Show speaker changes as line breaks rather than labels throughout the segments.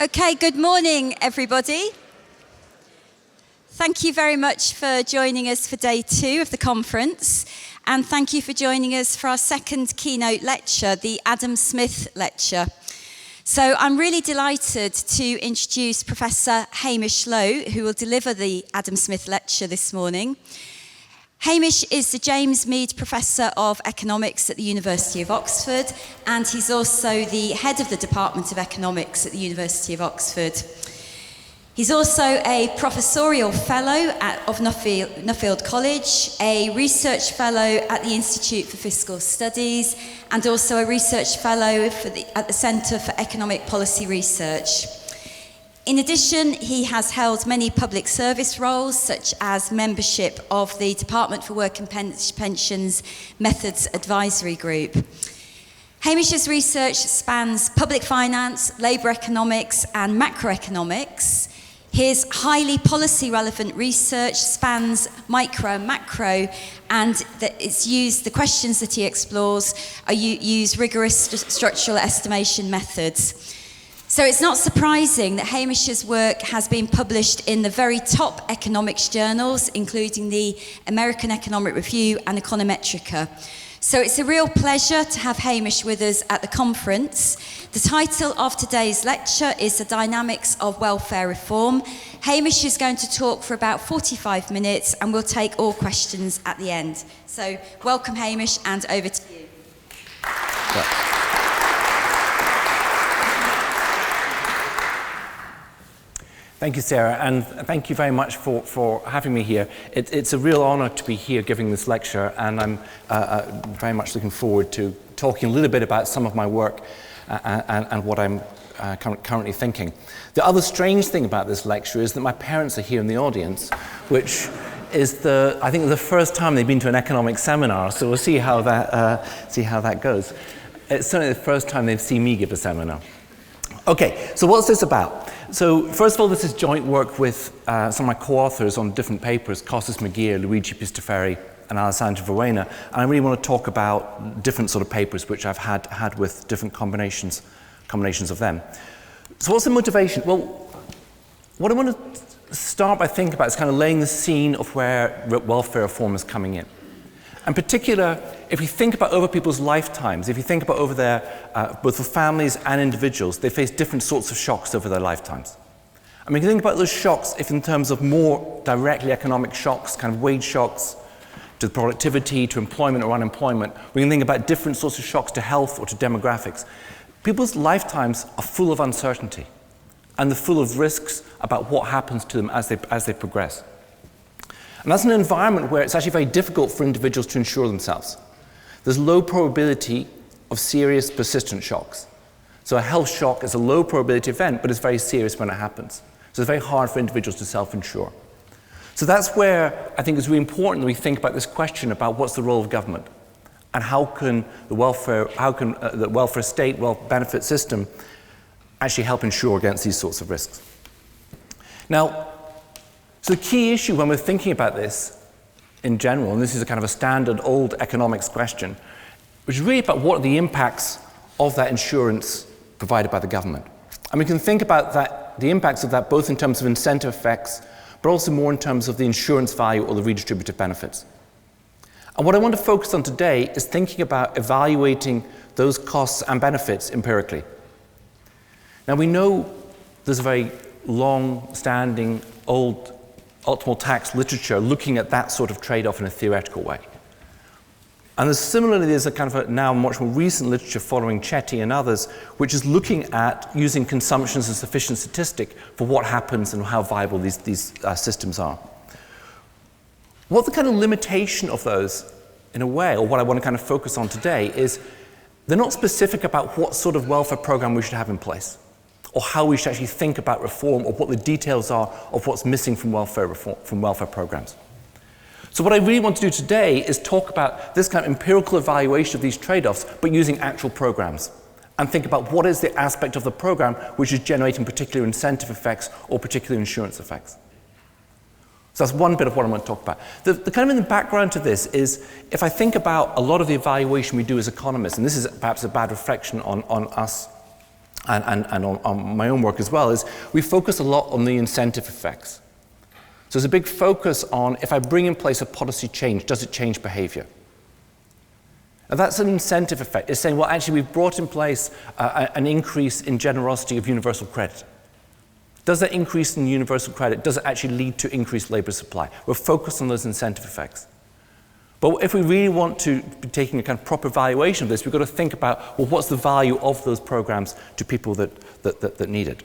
Okay, good morning, everybody. Thank you very much for joining us for day 2 of the conference, and thank you for joining us for our second keynote lecture, the Adam Smith Lecture. So I'm really delighted to introduce Professor Hamish Low, who will deliver the Adam Smith Lecture this morning. Hamish is the James Mead Professor of Economics at the University of Oxford, and he's also the head of the Department of Economics at the University of Oxford. He's also a professorial fellow of Nuffield College, a research fellow at the Institute for Fiscal Studies, and also a research fellow at the Centre for Economic Policy Research. In addition, he has held many public service roles, such as membership of the Department for Work and Pensions Methods Advisory Group. Hamish's research spans public finance, labour economics, and macroeconomics. His highly policy-relevant research spans micro and macro, and the questions that he explores use rigorous structural estimation methods. So it's not surprising that Hamish's work has been published in the very top economics journals, including the American Economic Review and Econometrica. So it's a real pleasure to have Hamish with us at the conference. The title of today's lecture is The Dynamics of Welfare Reform. Hamish is going to talk for about 45 minutes, and we'll take all questions at the end. So welcome, Hamish, and over to you.
Thank you, Sarah, and thank you very much for having me here. It's a real honor to be here giving this lecture, and I'm very much looking forward to talking a little bit about some of my work and what I'm currently thinking. The other strange thing about this lecture is that my parents are here in the audience, which is I think the first time they've been to an economics seminar, so we'll see how that goes. It's certainly the first time they've seen me give a seminar. Okay, so what's this about? So first of all, this is joint work with some of my co-authors on different papers, Costas Magir, Luigi Pistaferi, and Alessandro Verena. And I really want to talk about different sort of papers which I've had with different combinations of them. So what's the motivation? Well, what I want to start by thinking about is kind of laying the scene of where welfare reform is coming in. In particular, if you think about over people's lifetimes, if you think about over their, both for families and individuals, they face different sorts of shocks over their lifetimes. I mean, you think about those shocks if in terms of more directly economic shocks, kind of wage shocks to productivity, to employment or unemployment. We can think about different sorts of shocks to health or to demographics. People's lifetimes are full of uncertainty, and they're full of risks about what happens to them as they progress. And that's an environment where it's actually very difficult for individuals to insure themselves. There's low probability of serious persistent shocks. So a health shock is a low probability event, but it's very serious when it happens. So it's very hard for individuals to self-insure. So that's where I think it's really important that we think about this question about what's the role of government, and how can the welfare state, wealth benefit system actually help insure against these sorts of risks. Now, so the key issue when we're thinking about this in general, and this is a kind of a standard old economics question, which is really about what are the impacts of that insurance provided by the government. And we can think about that, the impacts of that both in terms of incentive effects, but also more in terms of the insurance value or the redistributive benefits. And what I want to focus on today is thinking about evaluating those costs and benefits empirically. Now we know there's a very long-standing old optimal tax literature looking at that sort of trade-off in a theoretical way. And there's a kind of now much more recent literature following Chetty and others, which is looking at using consumption as a sufficient statistic for what happens and how viable these systems are. What the kind of limitation of those, in a way, or what I want to kind of focus on today, is they're not specific about what sort of welfare program we should have in place, or how we should actually think about reform, or what the details are of what's missing from welfare reform, from welfare programs. So what I really want to do today is talk about this kind of empirical evaluation of these trade-offs, but using actual programs, and think about what is the aspect of the program which is generating particular incentive effects or particular insurance effects. So that's one bit of what I want to talk about. The kind of in the background to this is, if I think about a lot of the evaluation we do as economists, and this is perhaps a bad reflection on us and on my own work as well, is we focus a lot on the incentive effects. So there's a big focus on, if I bring in place a policy change, does it change behavior? Now that's an incentive effect. It's saying, well, actually, we've brought in place an increase in generosity of universal credit. Does that increase in universal credit, does it actually lead to increased labor supply? We're focused on those incentive effects. But if we really want to be taking a kind of proper valuation of this, we've got to think about, well, what's the value of those programs to people that need it?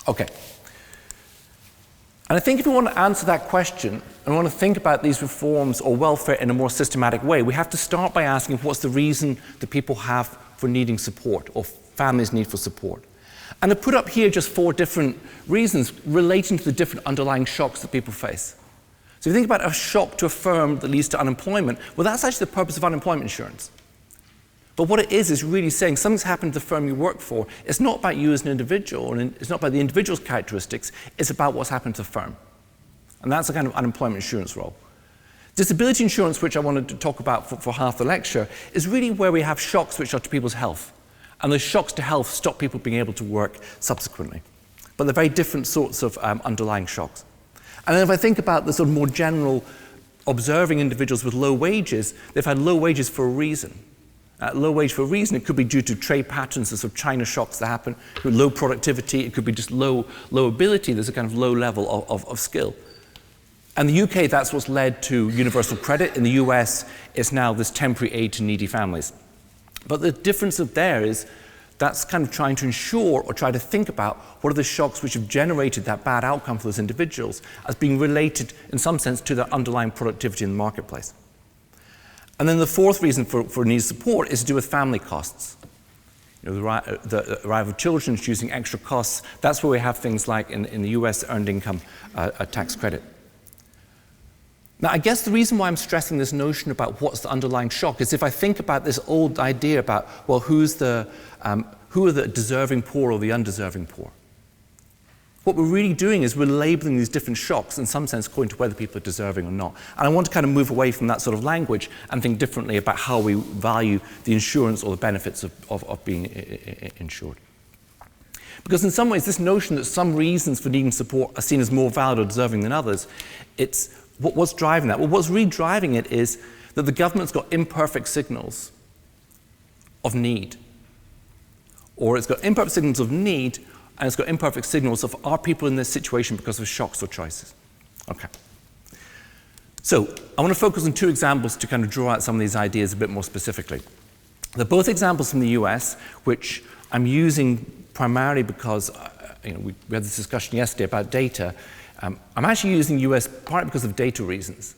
Okay. And I think if we want to answer that question, and we want to think about these reforms or welfare in a more systematic way, we have to start by asking what's the reason that people have for needing support, or families need for support. And I put up here just 4 different reasons relating to the different underlying shocks that people face. So if you think about a shock to a firm that leads to unemployment, well, that's actually the purpose of unemployment insurance. But what it is really saying something's happened to the firm you work for. It's not about you as an individual, and it's not about the individual's characteristics, it's about what's happened to the firm. And that's a kind of unemployment insurance role. Disability insurance, which I wanted to talk about for half the lecture, is really where we have shocks which are to people's health. And those shocks to health stop people being able to work subsequently. But they're very different sorts of underlying shocks. And then if I think about the sort of more general observing individuals with low wages, they've had low wages for a reason. Low wage for a reason, it could be due to trade patterns, the sort of China shocks that happen, low productivity, it could be just low ability, there's a kind of low level of skill. And the UK, that's what's led to universal credit. In the US, it's now this temporary aid to needy families. But the difference there is that's kind of trying to ensure or try to think about what are the shocks which have generated that bad outcome for those individuals as being related, in some sense, to their underlying productivity in the marketplace. And then the 4th reason for needed support is to do with family costs. You know, the arrival of children choosing extra costs. That's where we have things like in the US earned income tax credit. Now, I guess the reason why I'm stressing this notion about what's the underlying shock is if I think about this old idea about, well, who are the deserving poor or the undeserving poor? What we're really doing is we're labeling these different shocks, in some sense, according to whether people are deserving or not. And I want to kind of move away from that sort of language and think differently about how we value the insurance or the benefits of being insured. Because in some ways, this notion that some reasons for needing support are seen as more valid or deserving than others, what's driving that? Well, what's really driving it is that the government's got imperfect signals of need. Or it's got imperfect signals of need, and it's got imperfect signals of are people in this situation because of shocks or choices. Okay. So I want to focus on 2 examples to kind of draw out some of these ideas a bit more specifically. They're both examples from the US, which I'm using primarily because we had this discussion yesterday about data. I'm actually using US partly because of data reasons.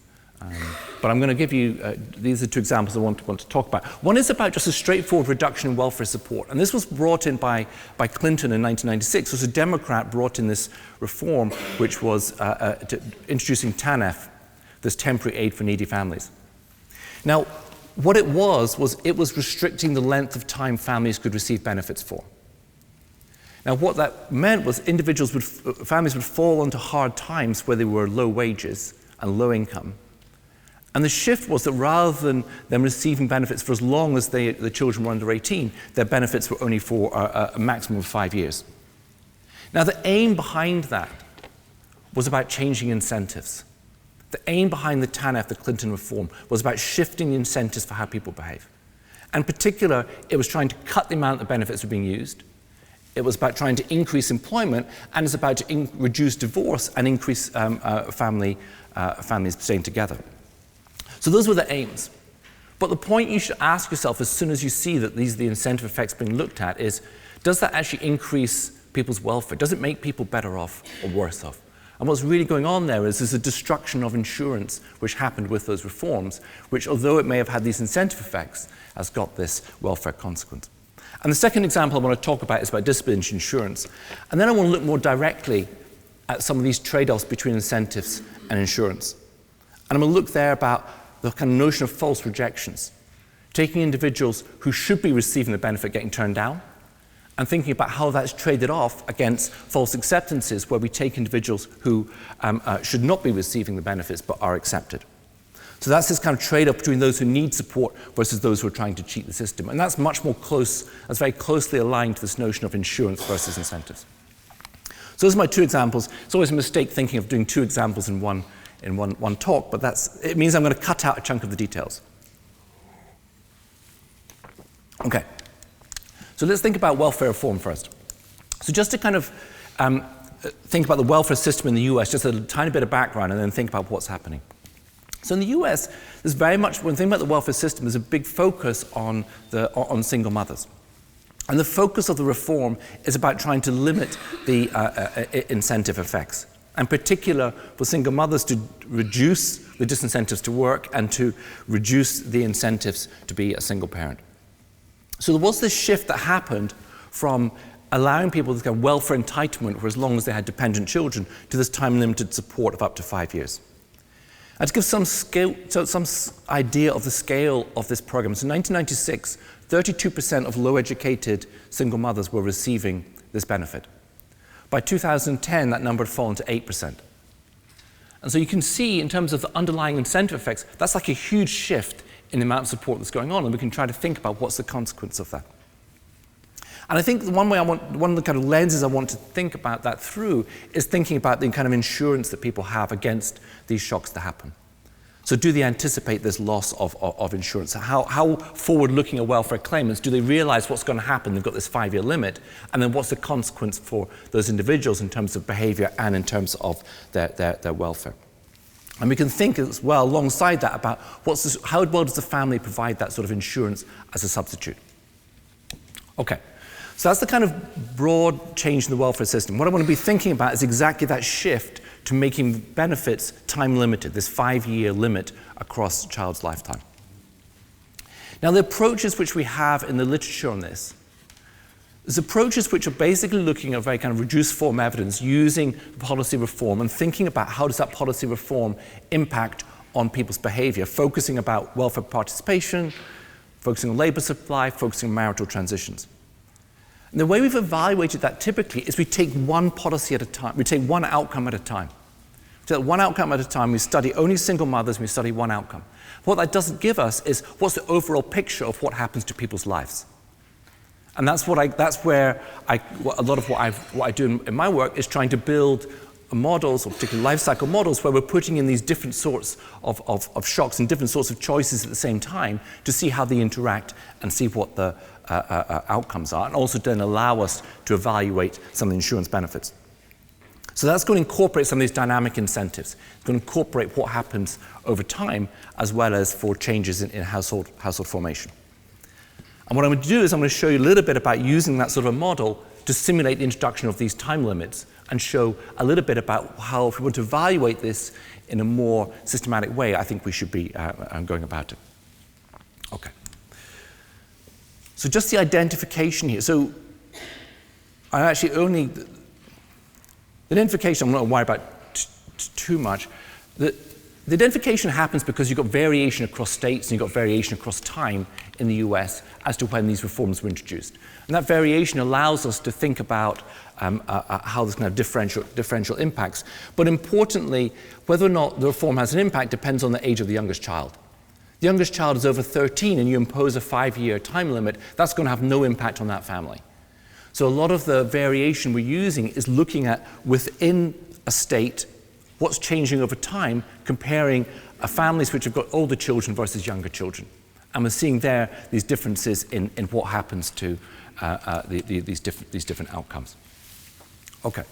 But I'm going to give you, these are 2 examples I want to talk about. One is about just a straightforward reduction in welfare support. And this was brought in by Clinton in 1996. So a Democrat brought in this reform, which was introducing TANF, this temporary aid for needy families. Now, what it was restricting the length of time families could receive benefits for. Now, what that meant was families would fall into hard times where they were low wages and low income. And the shift was that rather than them receiving benefits for as long as the children were under 18, their benefits were only for a maximum of 5 years. Now, the aim behind that was about changing incentives. The aim behind the TANF, the Clinton reform, was about shifting the incentives for how people behave. And in particular, it was trying to cut the amount of benefits that were being used. It was about trying to increase employment, and it's about to reduce divorce and increase families staying together. So those were the aims. But the point you should ask yourself as soon as you see that these are the incentive effects being looked at is, does that actually increase people's welfare? Does it make people better off or worse off? And what's really going on there is there's a destruction of insurance which happened with those reforms, which, although it may have had these incentive effects, has got this welfare consequence. And the second example I want to talk about is about disability insurance. And then I want to look more directly at some of these trade-offs between incentives and insurance. And I'm going to look there about the kind of notion of false rejections, taking individuals who should be receiving the benefit getting turned down, and thinking about how that's traded off against false acceptances, where we take individuals who should not be receiving the benefits but are accepted. So that's this kind of trade-off between those who need support versus those who are trying to cheat the system. And that's much more close, that's very closely aligned to this notion of insurance versus incentives. So those are my two examples. It's always a mistake thinking of doing two examples in one talk, but it means I'm going to cut out a chunk of the details. Okay, so let's think about welfare reform first. So just to kind of think about the welfare system in the US, just a tiny bit of background, and then think about what's happening. So in the US, there's very much, when thinking about the welfare system, there's a big focus on single mothers. And the focus of the reform is about trying to limit the incentive effects, in particular for single mothers to reduce the disincentives to work and to reduce the incentives to be a single parent. So there was this shift that happened from allowing people this kind of welfare entitlement for as long as they had dependent children to this time-limited support of up to 5 years. And to give some idea of the scale of this program, so in 1996, 32% of low-educated single mothers were receiving this benefit. By 2010, that number had fallen to 8%. And so you can see, in terms of the underlying incentive effects, that's like a huge shift in the amount of support that's going on, and we can try to think about what's the consequence of that. And I think one of the kind of lenses I want to think about that through is thinking about the kind of insurance that people have against these shocks that happen. So do they anticipate this loss of insurance? How forward-looking are welfare claimants? Do they realize what's going to happen? They've got this 5-year limit, and then what's the consequence for those individuals in terms of behavior and in terms of their welfare? And we can think as well alongside that about how well does the family provide that sort of insurance as a substitute? Okay. So that's the kind of broad change in the welfare system. What I want to be thinking about is exactly that shift to making benefits time-limited, this 5-year limit across a child's lifetime. Now, the approaches which we have in the literature on this is approaches which are basically looking at very kind of reduced form evidence using policy reform and thinking about how does that policy reform impact on people's behavior, focusing about welfare participation, focusing on labor supply, focusing on marital transitions. And the way we've evaluated that typically is we take one policy at a time. We take one outcome at a time. So one outcome at a time, we study only single mothers, and we study one outcome. What that doesn't give us is what's the overall picture of what happens to people's lives. And that's where a lot of what I do in my work is trying to build models, or particularly life cycle models, where we're putting in these different sorts of shocks and different sorts of choices at the same time to see how they interact and see what the outcomes are, and also then allow us to evaluate some of the insurance benefits. So that's going to incorporate some of these dynamic incentives. It's going to incorporate what happens over time, as well as for changes in household formation. And what I'm going to do is I'm going to show you a little bit about using that sort of a model to simulate the introduction of these time limits and show a little bit about how, if we want to evaluate this in a more systematic way, I think we should be going about it. Okay. So just the identification here. So I actually only, the identification I'm not worried about too much. The identification happens because you've got variation across states and you've got variation across time in the US as to when these reforms were introduced. And that variation allows us to think about how there's kind of differential impacts. But importantly, whether or not the reform has an impact depends on the age of the youngest child. The youngest child is over 13 and you impose a 5-year time limit, that's going to have no impact on that family. So a lot of the variation we're using is looking at within a state what's changing over time, comparing families which have got older children versus younger children. And we're seeing there these differences in what happens to these different outcomes. Okay.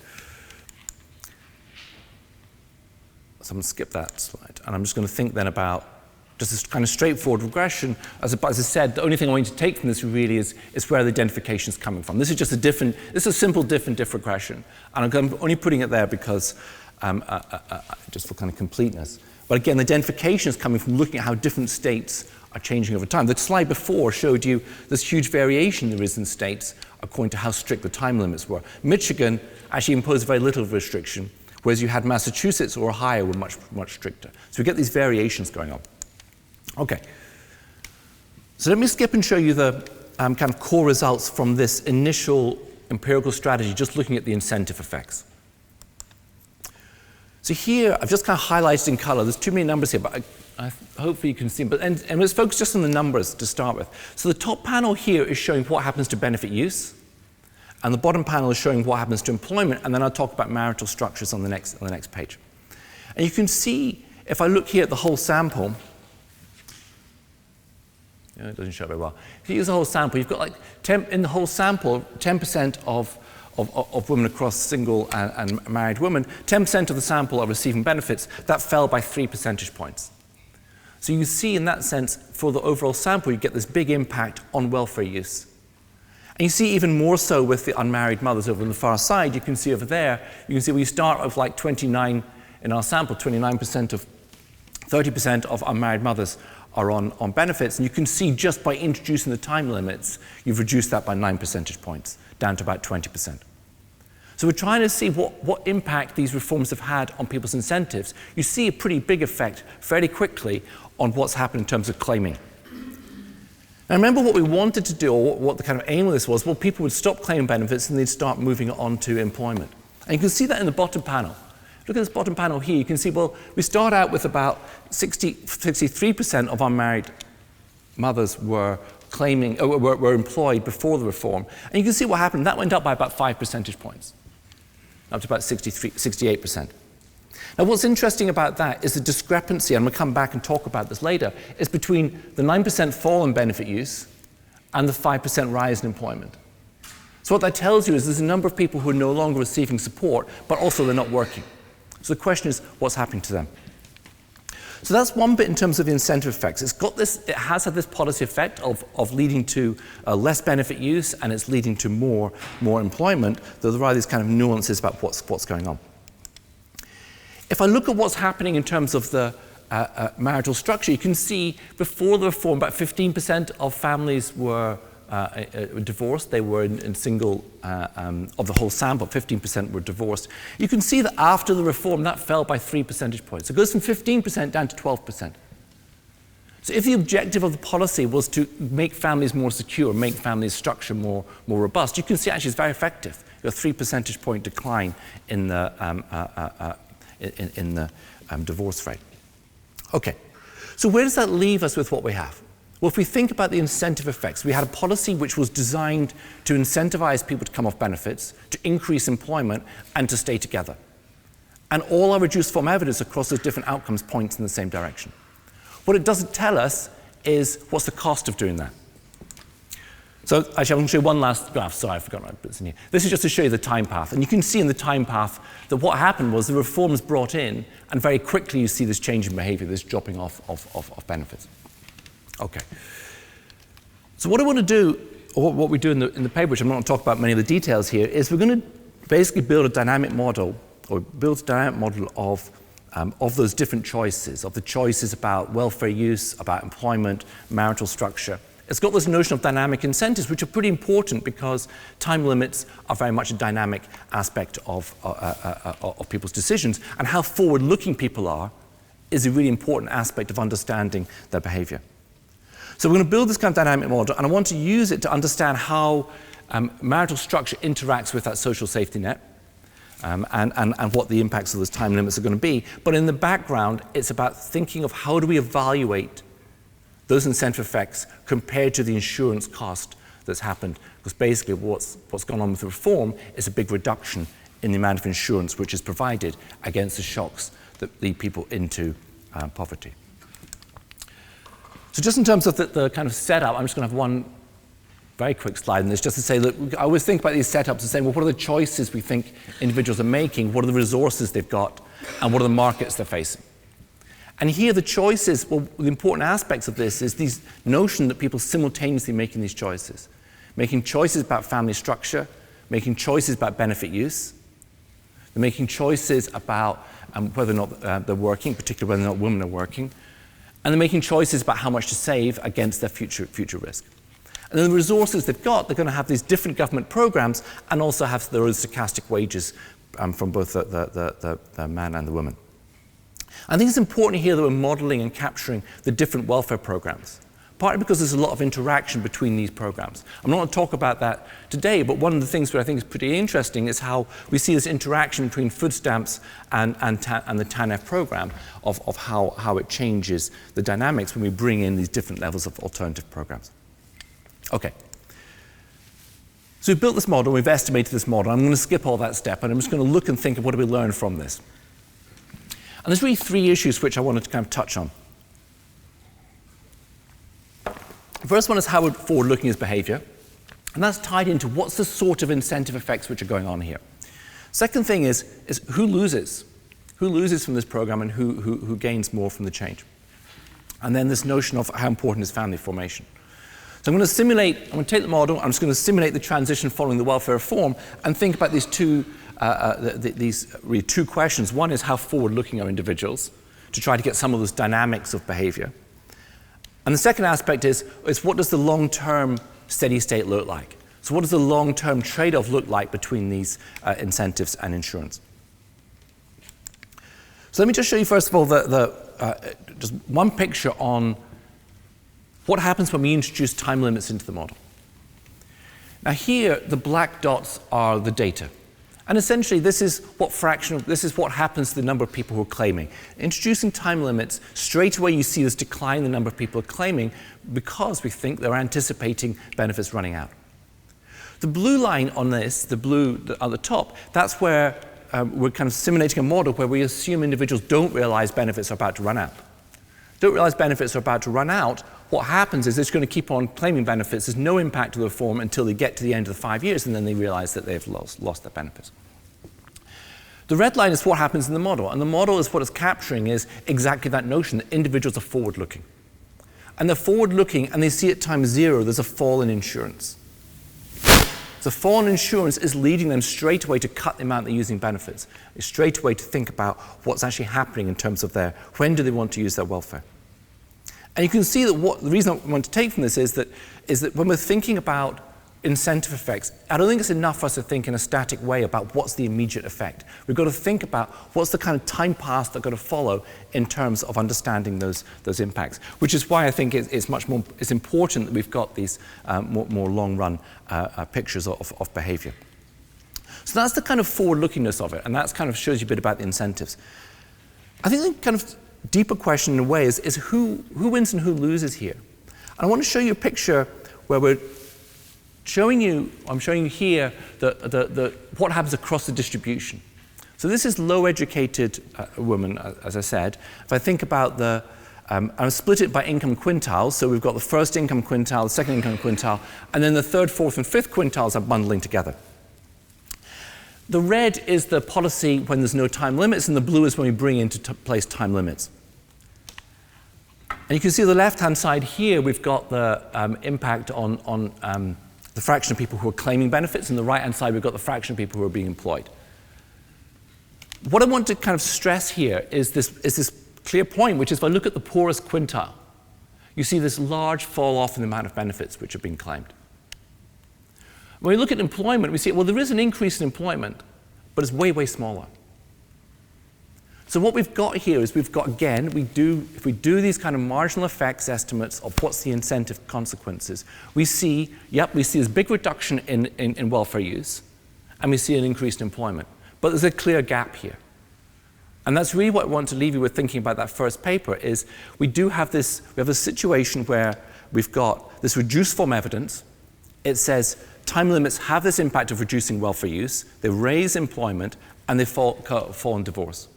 So I'm going to skip that slide. And I'm just going to think then about just this kind of straightforward regression. As I said, the only thing I want you to take from this really is where the identification is coming from. This is just a simple diff regression. And I'm only putting it there because just for kind of completeness. But again, the identification is coming from looking at how different states are changing over time. The slide before showed you this huge variation there is in states according to how strict the time limits were. Michigan actually imposed very little restriction, whereas you had Massachusetts or Ohio were much stricter. So we get these variations going on. Okay. So let me skip and show you the kind of core results from this initial empirical strategy, just looking at the incentive effects. So here, I've just kind of highlighted in color. There's too many numbers here, but hopefully you can see them. And let's focus just on the numbers to start with. So the top panel here is showing what happens to benefit use, and the bottom panel is showing what happens to employment, and then I'll talk about marital structures on the next page. And you can see, if I look here at the whole sample, it doesn't show very well. If you use the whole sample, you've got like in the whole sample, 10% of women across single and married women, 10% of the sample are receiving benefits. That fell by 3 percentage points. So you see in that sense, for the overall sample, you get this big impact on welfare use. And you see even more so with the unmarried mothers over on the far side. You can see over there, you can see we start with like 29 in our sample, 30% of unmarried mothers are on benefits. And you can see just by introducing the time limits, you've reduced that by 9 percentage points, down to about 20%. So we're trying to see what impact these reforms have had on people's incentives. You see a pretty big effect fairly quickly on what's happened in terms of claiming. Now remember what we wanted to do, or what the kind of aim of this was, well, people would stop claiming benefits and they'd start moving on to employment. And you can see that in the bottom panel. Look at this bottom panel here. You can see, well, we start out with about 63% of unmarried mothers were employed before the reform. And you can see what happened. That went up by about 5 percentage points, up to about 68%. Now, what's interesting about that is the discrepancy, and we'll come back and talk about this later, is between the 9% fall in benefit use and the 5% rise in employment. So what that tells you is there's a number of people who are no longer receiving support, but also they're not working. So the question is, what's happening to them? So that's one bit in terms of the incentive effects. It has had this policy effect of leading to less benefit use, and it's leading to more employment, though there are these kind of nuances about what's going on. If I look at what's happening in terms of the marital structure, you can see before the reform, about 15% of families were divorced. They were in single, of the whole sample, 15% were divorced. You can see that after the reform, that fell by 3 percentage points. It goes from 15% down to 12%. So if the objective of the policy was to make families more secure, make families' structure more robust, you can see actually it's very effective. You have a 3 percentage point decline in the divorce rate. Okay, so where does that leave us with what we have? Well, if we think about the incentive effects, we had a policy which was designed to incentivize people to come off benefits, to increase employment, and to stay together. And all our reduced form evidence across those different outcomes points in the same direction. What it doesn't tell us is what's the cost of doing that. So actually, I'm going to show you one last graph. Sorry, I forgot my bits in here. This is just to show you the time path. And you can see in the time path that what happened was the reforms brought in, and very quickly you see this change in behavior, this dropping off of benefits. Okay. So what I want to do, or what we do in the paper, which I'm not going to talk about many of the details here, is we're going to basically build a dynamic model, of those different choices, of the choices about welfare use, about employment, marital structure. It's got this notion of dynamic incentives, which are pretty important because time limits are very much a dynamic aspect of people's decisions, and how forward-looking people are is a really important aspect of understanding their behavior. So we're going to build this kind of dynamic model, and I want to use it to understand how marital structure interacts with that social safety net, and what the impacts of those time limits are going to be. But in the background, it's about thinking of how do we evaluate those incentive effects compared to the insurance cost that's happened. Because basically what's gone on with the reform is a big reduction in the amount of insurance which is provided against the shocks that lead people into poverty. So just in terms of the kind of setup, I'm just going to have one very quick slide in this, just to say that I always think about these setups and saying, well, what are the choices we think individuals are making? What are the resources they've got? And what are the markets they're facing? And here the choices, well, the important aspects of this is this notion that people simultaneously making these choices. Making choices about family structure, making choices about benefit use, they're making choices about whether or not they're working, particularly whether or not women are working, and they're making choices about how much to save against their future risk. And then the resources they've got, they're going to have these different government programs and also have their own stochastic wages from both the man and the woman. I think it's important here that we're modeling and capturing the different welfare programs, partly because there's a lot of interaction between these programs. I'm not going to talk about that today, but one of the things that I think is pretty interesting is how we see this interaction between food stamps and the TANF program of how it changes the dynamics when we bring in these different levels of alternative programs. Okay. So we've built this model, we've estimated this model. I'm going to skip all that step, and I'm just going to look and think of what do we learn from this. And there's really three issues which I wanted to kind of touch on. The first one is how forward-looking is behavior, and that's tied into what's the sort of incentive effects which are going on here. Second thing is who loses? Who loses from this program and who gains more from the change? And then this notion of how important is family formation. So I'm going to take the model, I'm just going to simulate the transition following the welfare reform and think about these these really two questions. One is how forward-looking are individuals to try to get some of those dynamics of behavior. And the second aspect is what does the long-term steady state look like? So what does the long-term trade-off look like between these incentives and insurance? So let me just show you first of all just one picture on what happens when we introduce time limits into the model. Now here, the black dots are the data. And essentially, this is what happens to the number of people who are claiming. Introducing time limits, straight away you see this decline in the number of people who are claiming because we think they're anticipating benefits running out. The blue line on this, the blue at the top, that's where we're kind of simulating a model where we assume individuals don't realize benefits are about to run out. Don't realize benefits are about to run out, what happens is it's going to keep on claiming benefits. There's no impact to the reform until they get to the end of the 5 years, and then they realize that they've lost their benefits. The red line is what happens in the model, and the model is what it's capturing is exactly that notion that individuals are forward-looking. And they're forward-looking, and they see at time zero there's a fall in insurance. The fall in insurance is leading them straight away to cut the amount they're using benefits. It's straight away to think about what's actually happening in terms of when do they want to use their welfare. And you can see that the reason I want to take from this is that when we're thinking about incentive effects, I don't think it's enough for us to think in a static way about what's the immediate effect. We've got to think about what's the kind of time path that's got to follow in terms of understanding those impacts, which is why I think it's important that we've got these more long-run pictures of behavior. So that's the kind of forward-lookingness of it, and that kind of shows you a bit about the incentives. I think the kind of deeper question in a way is who wins and who loses here. And I want to show you a picture where I'm showing you here what happens across the distribution. So this is low-educated women, as I said. If I think about I've split it by income quintiles, so we've got the first income quintile, the second income quintile, and then the third, fourth, and fifth quintiles are bundling together. The red is the policy when there's no time limits, and the blue is when we bring into place time limits. And you can see on the left-hand side here, we've got the impact on the fraction of people who are claiming benefits, and the right-hand side, we've got the fraction of people who are being employed. What I want to kind of stress here is this clear point, which is if I look at the poorest quintile, you see this large fall off in the amount of benefits which are being claimed. When we look at employment, we see, well, there is an increase in employment, but it's way, way smaller. So what we've got here is again, if we do these kind of marginal effects estimates of what's the incentive consequences, we see this big reduction in welfare use, and we see an increased employment. But there's a clear gap here. And that's really what I want to leave you with thinking about that first paper is we have this situation where we've got this reduced form evidence. It says time limits have this impact of reducing welfare use, they raise employment, and they fall in divorce.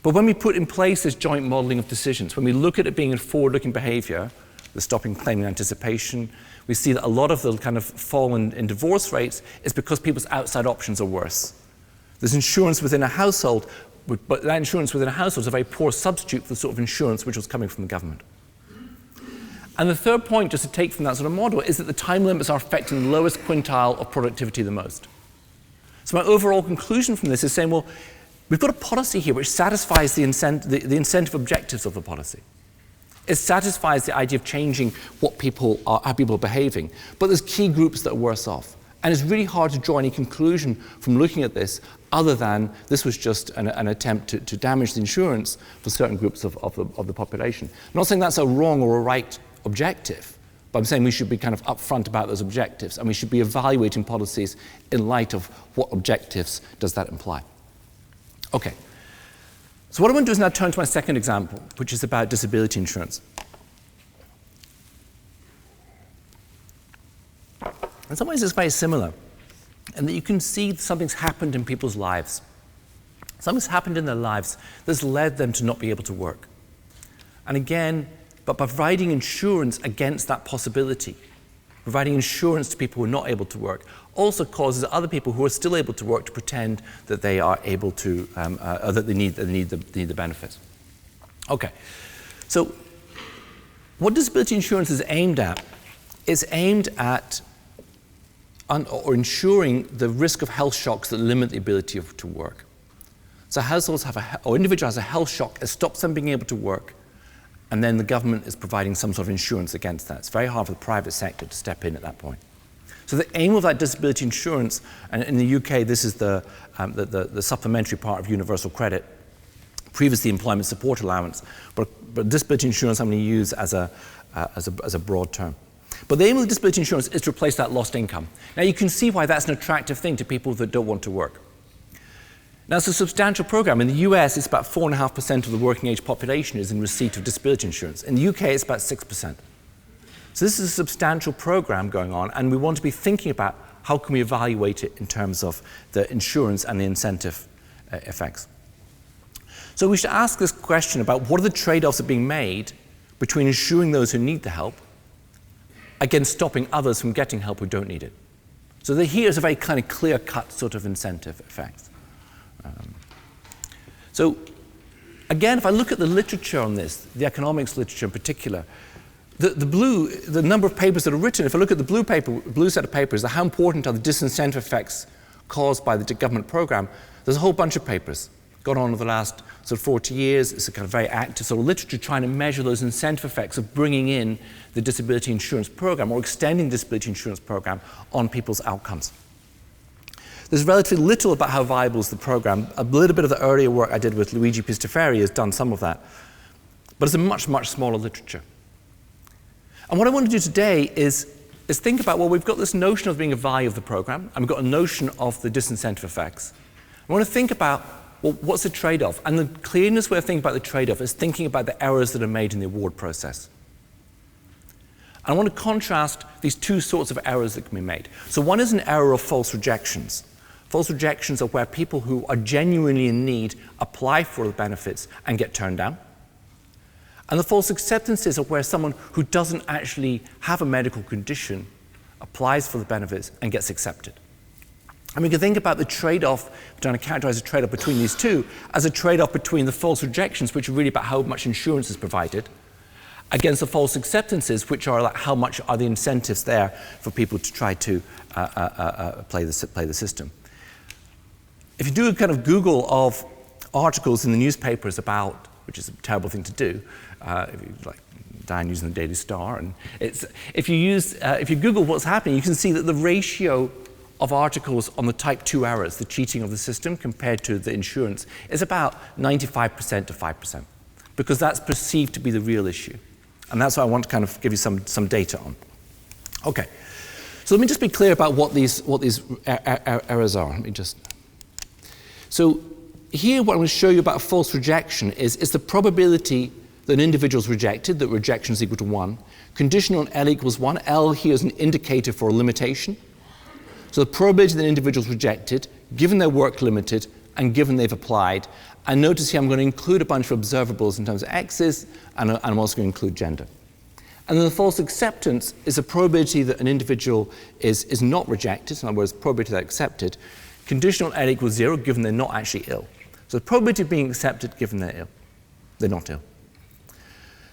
But when we put in place this joint modeling of decisions, when we look at it being a forward-looking behavior, the stopping claiming anticipation, we see that a lot of the kind of fall in divorce rates is because people's outside options are worse. There's insurance within a household, but that insurance within a household is a very poor substitute for the sort of insurance which was coming from the government. And the third point, just to take from that sort of model, is that the time limits are affecting the lowest quintile of productivity the most. So my overall conclusion from this is saying, well, we've got a policy here which satisfies the incentive objectives of the policy. It satisfies the idea of changing how people are behaving, but there's key groups that are worse off. And it's really hard to draw any conclusion from looking at this other than this was just an attempt to damage the insurance for certain groups of the population. I'm not saying that's a wrong or a right objective, but I'm saying we should be kind of upfront about those objectives, and we should be evaluating policies in light of what objectives does that imply. Okay. So what I want to do is now turn to my second example, which is about disability insurance. In some ways, it's very similar, in that you can see something's happened in people's lives. Something's happened in their lives that's led them to not be able to work. And again, but by providing insurance against that possibility, providing insurance to people who are not able to work, also causes other people who are still able to work to pretend that they are able to, or that they need the benefits. Okay, so what disability insurance is aimed at is aimed at or ensuring the risk of health shocks that limit the ability to work. So households have or individual has a health shock that stops them being able to work, and then the government is providing some sort of insurance against that. It's very hard for the private sector to step in at that point. So the aim of that disability insurance, and in the UK this is the supplementary part of universal credit, previously employment support allowance, but disability insurance I'm going to use as a broad term. But the aim of the disability insurance is to replace that lost income. Now you can see why that's an attractive thing to people that don't want to work. Now it's a substantial program. In the US, it's about 4.5% of the working age population is in receipt of disability insurance. In the UK, it's about 6%. So this is a substantial program going on, and we want to be thinking about how can we evaluate it in terms of the insurance and the incentive effects. So we should ask this question about what are the trade-offs that are being made between insuring those who need the help against stopping others from getting help who don't need it. So here's a very kind of clear-cut sort of incentive effect. So again, if I look at the literature on this, the economics literature in particular, the number of papers that are written, if I look at the blue set of papers, how important are the disincentive effects caused by the government program, there's a whole bunch of papers gone on over the last sort of 40 years. It's a kind of very active sort of literature trying to measure those incentive effects of bringing in the disability insurance program or extending the disability insurance program on people's outcomes. There's relatively little about how viable is the program. A little bit of the earlier work I did with Luigi Pistafari has done some of that. But it's a much, much smaller literature. And what I want to do today is think about, well, we've got this notion of being a value of the program, and we've got a notion of the disincentive effects. I want to think about, well, what's the trade-off? And the clearest way of thinking about the trade-off is thinking about the errors that are made in the award process. And I want to contrast these two sorts of errors that can be made. So one is an error of false rejections. False rejections are where people who are genuinely in need apply for the benefits and get turned down. And the false acceptances are where someone who doesn't actually have a medical condition applies for the benefits and gets accepted. And we can think about the trade-off, trying to characterize the trade-off between these two as a trade-off between the false rejections, which are really about how much insurance is provided, against the false acceptances, which are like how much are the incentives there for people to try to play the system. If you do a kind of Google of articles in the newspapers about, which is a terrible thing to do, if you like Dan using the Daily Star, and if you Google what's happening, you can see that the ratio of articles on the type 2 errors, the cheating of the system, compared to the insurance, is about 95% to 5%, because that's perceived to be the real issue. And that's what I want to kind of give you some data on. Okay, so let me just be clear about what these errors are. Let me just. So here what I'm going to show you about a false rejection is the probability that an individual is rejected, that rejection is equal to 1. Conditional on L equals 1. L here is an indicator for a limitation. So the probability that an individual is rejected, given their work limited, and given they've applied. And notice here I'm going to include a bunch of observables in terms of X's, and I'm also going to include gender. And then the false acceptance is a probability that an individual is not rejected, in other words, probability they're accepted. Conditional L equals 0, given they're not actually ill. So the probability of being accepted, given they're ill. They're not ill.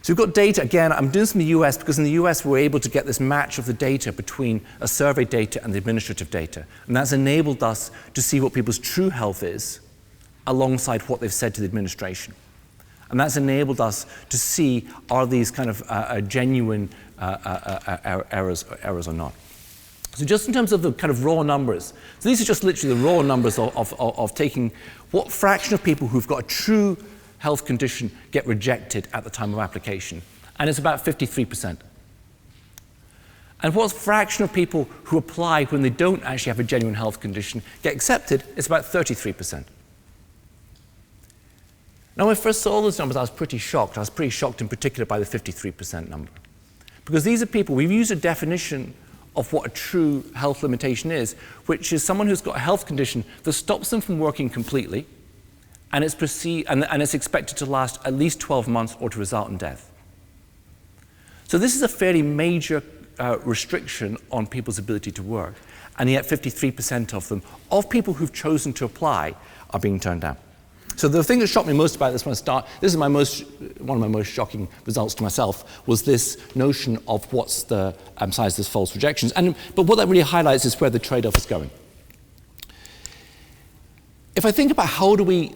So we've got data, again, I'm doing this in the US because in the US we're able to get this match of the data between a survey data and the administrative data. And that's enabled us to see what people's true health is alongside what they've said to the administration. And that's enabled us to see are these kind of genuine errors or not. So just in terms of the kind of raw numbers, so these are just literally the raw numbers of taking what fraction of people who've got a true health condition get rejected at the time of application. And it's about 53%. And what fraction of people who apply when they don't actually have a genuine health condition get accepted is about 33%. Now, when I first saw those numbers, I was pretty shocked. I was pretty shocked in particular by the 53% number. Because these are people, we've used a definition of what a true health limitation is, which is someone who's got a health condition that stops them from working completely, and it's it's expected to last at least 12 months or to result in death. So this is a fairly major restriction on people's ability to work, and yet 53% of them, of people who've chosen to apply, are being turned down. So the thing that shocked me most about this this is one of my most shocking results to myself, was this notion of what's the size of this false rejections. But what that really highlights is where the trade-off is going. If I think about how do we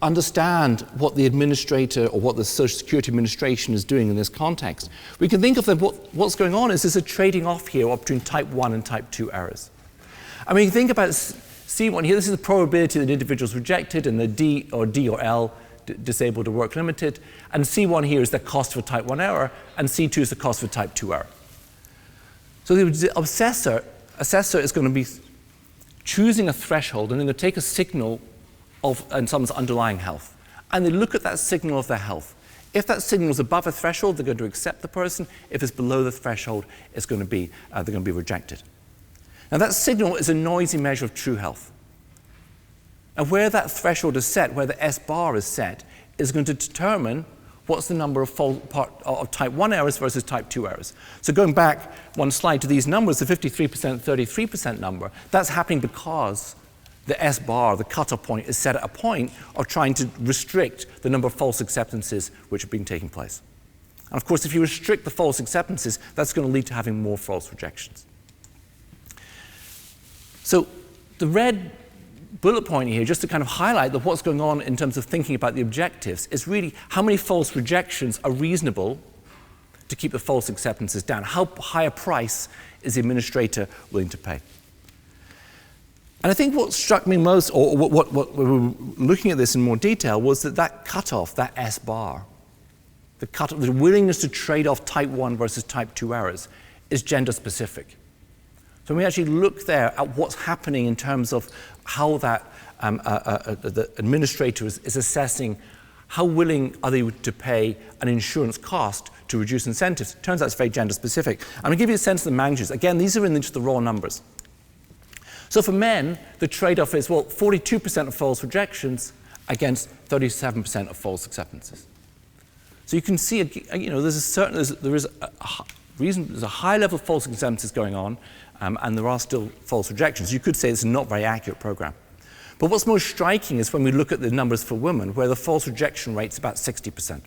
understand what the administrator or what the Social Security Administration is doing in this context, we can think of what's going on is there's a trading off here between type 1 and type 2 errors. I mean, you think about C1 here, this is the probability that an individual is rejected, and the D or L, disabled or work limited, and C1 here is the cost of a type 1 error, and C2 is the cost of a type 2 error. So the assessor is going to be choosing a threshold, and they're going to take a signal of someone's underlying health, and they look at that signal of their health. If that signal is above a threshold, they're going to accept the person. If it's below the threshold, they're going to be rejected. Now, that signal is a noisy measure of true health. And where that threshold is set, where the S bar is set, is going to determine what's the number of type 1 errors versus type 2 errors. So going back one slide to these numbers, the 53%, 33% number, that's happening because the S bar, the cutoff point, is set at a point of trying to restrict the number of false acceptances which have been taking place. And of course, if you restrict the false acceptances, that's going to lead to having more false rejections. So the red bullet point here, just to kind of highlight that what's going on in terms of thinking about the objectives, is really how many false rejections are reasonable to keep the false acceptances down. How high a price is the administrator willing to pay? And I think what struck me most, or what we were looking at this in more detail, was that cutoff, that S bar, the willingness to trade off type 1 versus type 2 errors, is gender specific. So when we actually look there at what's happening in terms of how that the administrator is assessing how willing are they to pay an insurance cost to reduce incentives, it turns out it's very gender specific. I'm going to give you a sense of the magnitudes. Again, these are in just the raw numbers. So for men, the trade-off is, 42% of false rejections against 37% of false acceptances. So you can see, there's a high level of false acceptances going on, and there are still false rejections. You could say it's a not very accurate program. But what's most striking is when we look at the numbers for women, where the false rejection rate is about 60%.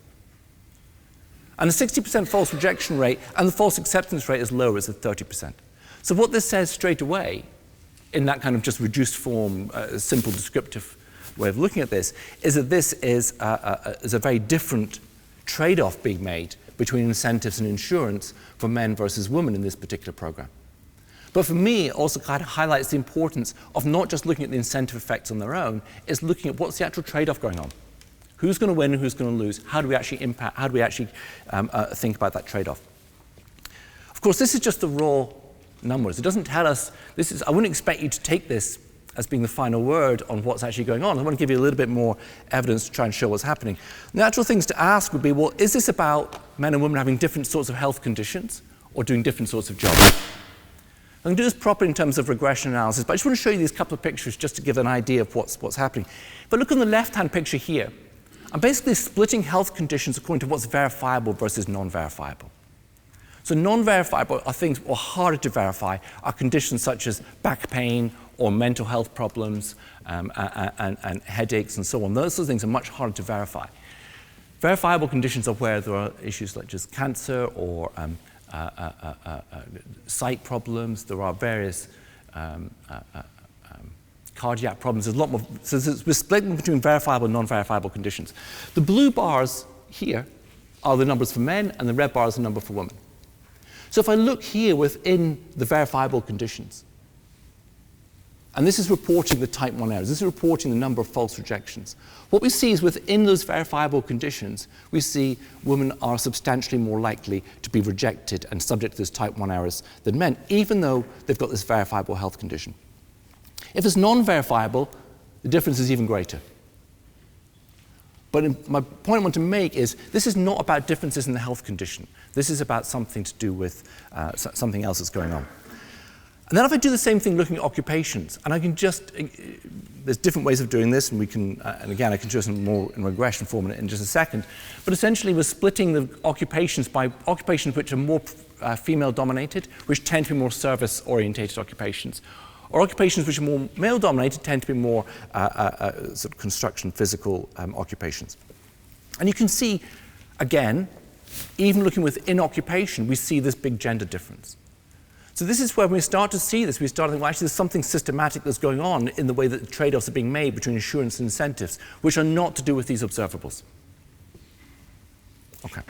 And the 60% false rejection rate and the false acceptance rate is lower, it's at 30%. So what this says straight away, in that kind of just reduced form, simple descriptive way of looking at this, is that this is a very different trade-off being made between incentives and insurance for men versus women in this particular program. But for me, it also kind of highlights the importance of not just looking at the incentive effects on their own, it's looking at what's the actual trade-off going on. Who's going to win and who's going to lose? How do we actually think about that trade-off? Of course, this is just the raw numbers. It doesn't tell us, I wouldn't expect you to take this as being the final word on what's actually going on. I want to give you a little bit more evidence to try and show what's happening. The natural things to ask would be, is this about men and women having different sorts of health conditions or doing different sorts of jobs? I'm going to do this properly in terms of regression analysis, but I just want to show you these couple of pictures just to give an idea of what's happening. But look on the left-hand picture here. I'm basically splitting health conditions according to what's verifiable versus non-verifiable. So non-verifiable are things, or harder to verify, are conditions such as back pain or mental health problems and headaches and so on. Those sort of things are much harder to verify. Verifiable conditions are where there are issues such as cancer or sight problems. There are various cardiac problems. There's a lot more. So we're splitting between verifiable and non-verifiable conditions. The blue bars here are the numbers for men, and the red bar is the number for women. So if I look here within the verifiable conditions, And this is reporting the type 1 errors. This is reporting the number of false rejections. What we see is within those verifiable conditions, we see women are substantially more likely to be rejected and subject to those type 1 errors than men, even though they've got this verifiable health condition. If it's non-verifiable, the difference is even greater. But my point I want to make is this is not about differences in the health condition. This is about something to do with something else that's going on. And then if I do the same thing looking at occupations, and I can just, there's different ways of doing this, and we can, and again, I can show some more in regression form in just a second, but essentially we're splitting the occupations by occupations which are more female-dominated, which tend to be more service-orientated occupations, or occupations which are more male-dominated tend to be more sort of construction, physical occupations. And you can see, again, even looking within occupation, we see this big gender difference. So this is where we start to see this. We start to think, well, actually, there's something systematic that's going on in the way that the trade-offs are being made between insurance and incentives, which are not to do with these observables. Okay.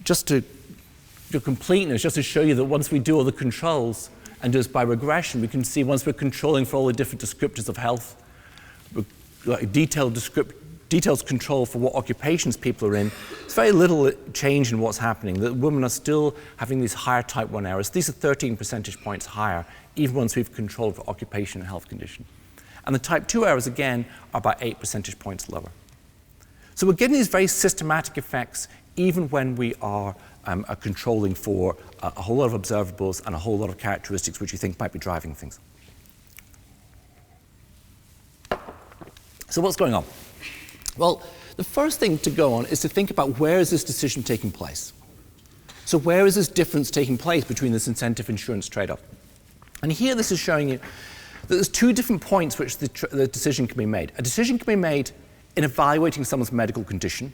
Just to completeness, just to show you that once we do all the controls and do this by regression, we can see once we're controlling for all the different descriptors of health, like detailed control for what occupations people are in, there's very little change in what's happening. The women are still having these higher type 1 errors. These are 13 percentage points higher, even once we've controlled for occupation and health condition. And the type 2 errors, again, are about 8 percentage points lower. So we're getting these very systematic effects even when we are controlling for a whole lot of observables and a whole lot of characteristics which we think might be driving things. So what's going on? Well, the first thing to go on is to think about where is this decision taking place. So where is this difference taking place between this incentive-insurance trade-off? And here this is showing you that there's two different points which the decision can be made. A decision can be made in evaluating someone's medical condition,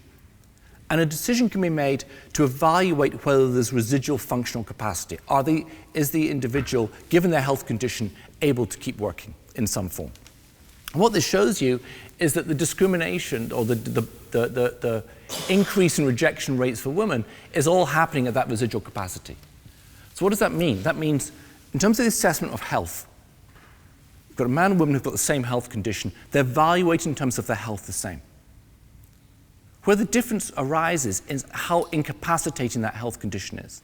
and a decision can be made to evaluate whether there's residual functional capacity. Is the individual, given their health condition, able to keep working in some form? And what this shows you is that the discrimination or the increase in rejection rates for women is all happening at that residual capacity. So what does that mean? That means in terms of the assessment of health, you've got a man and woman who've got the same health condition. They're evaluated in terms of their health the same. Where the difference arises is how incapacitating that health condition is.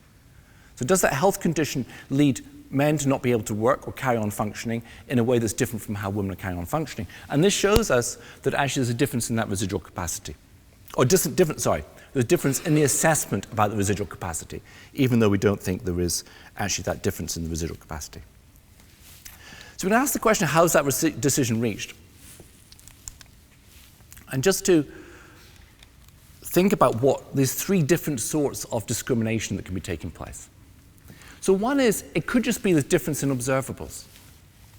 So does that health condition lead men to not be able to work or carry on functioning in a way that's different from how women are carrying on functioning? And this shows us that actually there's a difference in that residual capacity. Or there's a difference in the assessment about the residual capacity, even though we don't think there is actually that difference in the residual capacity. So we're going to ask the question, how is that decision reached? And just to think about what these three different sorts of discrimination that can be taking place. So one is, it could just be the difference in observables.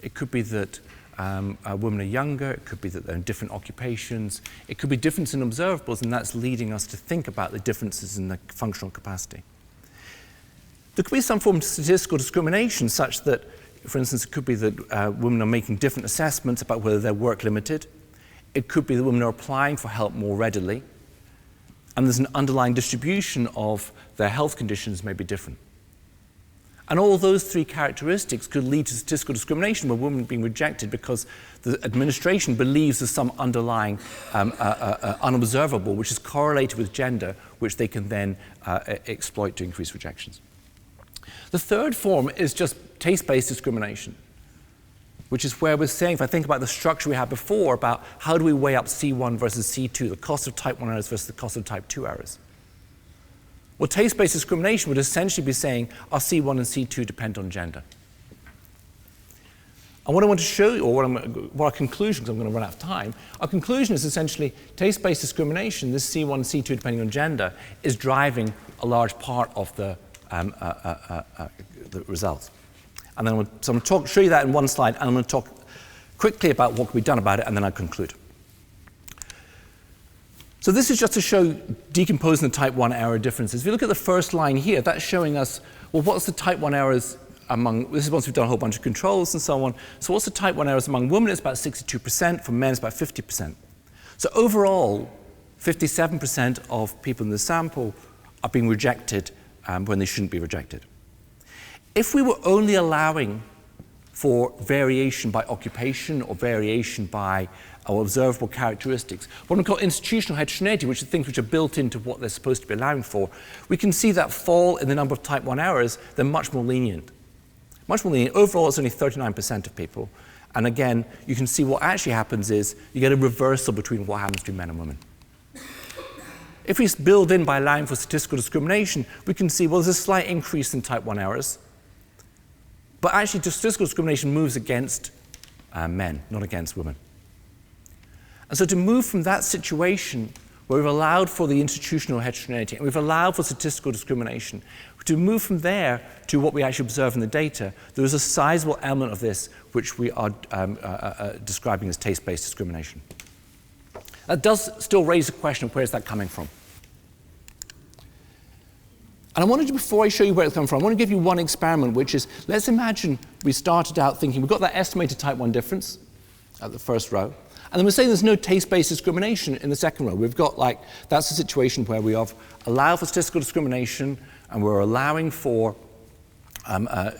It could be that women are younger, it could be that they're in different occupations, it could be difference in observables, and that's leading us to think about the differences in the functional capacity. There could be some form of statistical discrimination such that, for instance, it could be that women are making different assessments about whether they're work limited. It could be that women are applying for help more readily, and there's an underlying distribution of their health conditions may be different. And all those three characteristics could lead to statistical discrimination where women are being rejected because the administration believes there's some underlying unobservable which is correlated with gender, which they can then exploit to increase rejections. The third form is just taste-based discrimination, which is where we're saying, if I think about the structure we had before about how do we weigh up C1 versus C2, the cost of type 1 errors versus the cost of type 2 errors. Well, taste-based discrimination would essentially be saying, our C1 and C2 depend on gender. And what I want to show you, or what our conclusion, because I'm going to run out of time, our conclusion is essentially taste-based discrimination, this C1 and C2 depending on gender, is driving a large part of the results. And then I'm going to show you that in one slide, and I'm going to talk quickly about what can be done about it, and then I'll conclude. So this is just to show decomposing the type 1 error differences. If you look at the first line here, that's showing us, well, what's the type 1 errors among, this is once we've done a whole bunch of controls and so on. So what's the type 1 errors among women? It's about 62%. For men, it's about 50%. So overall, 57% of people in the sample are being rejected when they shouldn't be rejected. If we were only allowing for variation by occupation or variation by observable characteristics, what we call institutional heterogeneity, which are things which are built into what they're supposed to be allowing for, we can see that fall in the number of type 1 errors, they're much more lenient. Much more lenient. Overall, it's only 39% of people. And again, you can see what actually happens is you get a reversal between what happens between men and women. If we build in by allowing for statistical discrimination, we can see, well, there's a slight increase in type 1 errors. But actually, statistical discrimination moves against men, not against women. And so to move from that situation where we've allowed for the institutional heterogeneity and we've allowed for statistical discrimination, to move from there to what we actually observe in the data, there is a sizable element of this which we are describing as taste-based discrimination. That does still raise the question of where is that coming from? And I wanted to, before I show you where it's coming from, I want to give you one experiment, which is, let's imagine we started out thinking we've got that estimated type 1 difference at the first row, and then we're saying there's no taste-based discrimination in the second row. We've got that's a situation where we have allowed for statistical discrimination and we're allowing for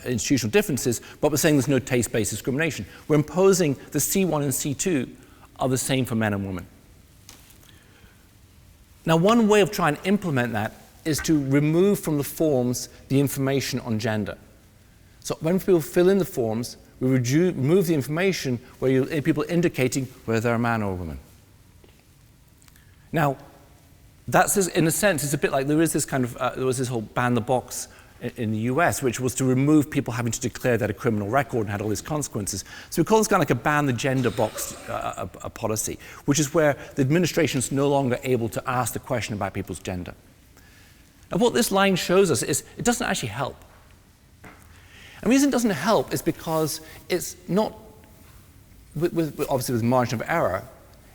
institutional differences, but we're saying there's no taste-based discrimination. We're imposing the C1 and C2 are the same for men and women. Now, one way of trying to implement that is to remove from the forms the information on gender. So when people fill in the forms, we remove the information where people indicating whether they're a man or a woman. Now, that's, in a sense, it's a bit like there is this kind of, there was this whole ban the box in the US, which was to remove people having to declare they had a criminal record and had all these consequences. So we call this kind of like a ban the gender box a policy, which is where the administration is no longer able to ask the question about people's gender. And what this line shows us is it doesn't actually help. And the reason it doesn't help is because it's not, obviously with margin of error,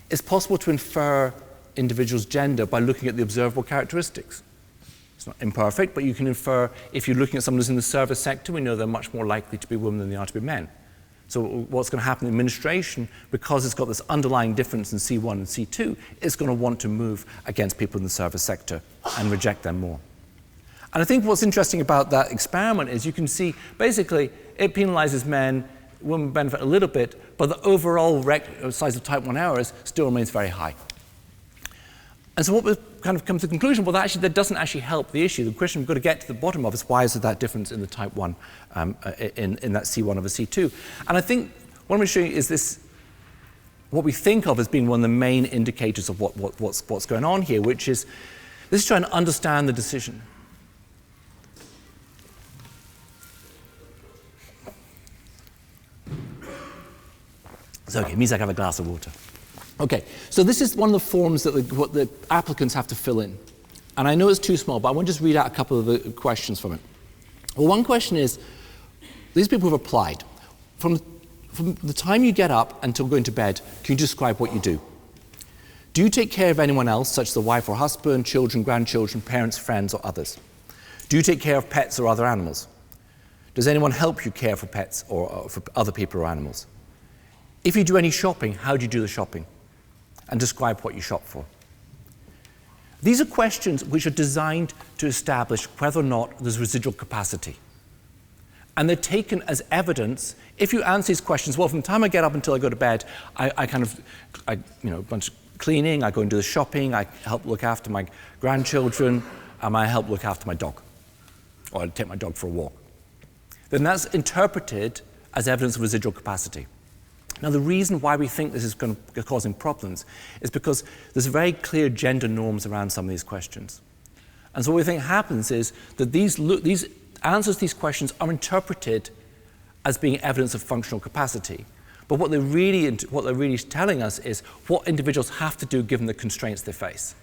it's possible to infer individuals' gender by looking at the observable characteristics. It's not imperfect, but you can infer, if you're looking at someone who's in the service sector, we know they're much more likely to be women than they are to be men. So what's going to happen in administration, because it's got this underlying difference in C1 and C2, it's going to want to move against people in the service sector and reject them more. And I think what's interesting about that experiment is you can see, basically, it penalizes men, women benefit a little bit, but the overall size of type 1 errors still remains very high. And so what we've kind of come to the conclusion, well, actually, that doesn't actually help the issue. The question we've got to get to the bottom of is why is there that difference in the type 1, in that C1 over C2? And I think what I'm going to show you is this, what we think of as being one of the main indicators of what's going on here, which is, this is trying to understand the decision. So okay, it means I can have a glass of water. Okay, so this is one of the forms that what the applicants have to fill in. And I know it's too small, but I want to just read out a couple of the questions from it. Well, one question is, these people have applied. From the time you get up until going to bed, can you describe what you do? Do you take care of anyone else, such as a wife or husband, children, grandchildren, parents, friends, or others? Do you take care of pets or other animals? Does anyone help you care for pets or for other people or animals? If you do any shopping, how do you do the shopping? And describe what you shop for. These are questions which are designed to establish whether or not there's residual capacity. And they're taken as evidence. If you answer these questions, well, from the time I get up until I go to bed, I a bunch of cleaning, I go and do the shopping, I help look after my grandchildren, and I help look after my dog. Or I take my dog for a walk. Then that's interpreted as evidence of residual capacity. Now, the reason why we think this is causing problems is because there's very clear gender norms around some of these questions. And so what we think happens is that these answers to these questions are interpreted as being evidence of functional capacity. But what they're really telling us is what individuals have to do given the constraints they face.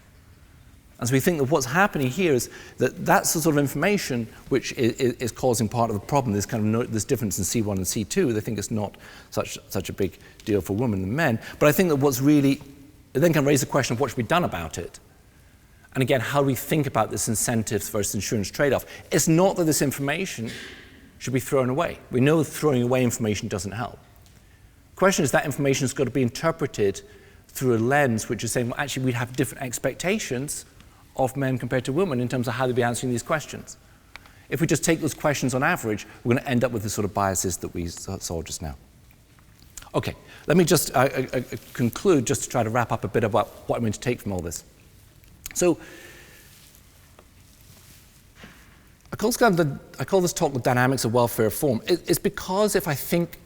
And so we think that what's happening here is that that's the sort of information which is causing part of the problem, this kind of this difference in C1 and C2. They think it's not such a big deal for women than men. But I think that it then can raise the question of what should be done about it. And again, how do we think about this incentives versus insurance trade-off? It's not that this information should be thrown away. We know throwing away information doesn't help. The question is that information has got to be interpreted through a lens which is saying, well, actually, we'd have different expectations of men compared to women in terms of how they'd be answering these questions. If we just take those questions on average, we're going to end up with the sort of biases that we saw just now. Okay, let me just conclude, just to try to wrap up a bit about what I'm going to take from all this. So, I call this talk the dynamics of welfare reform. It's because if I think,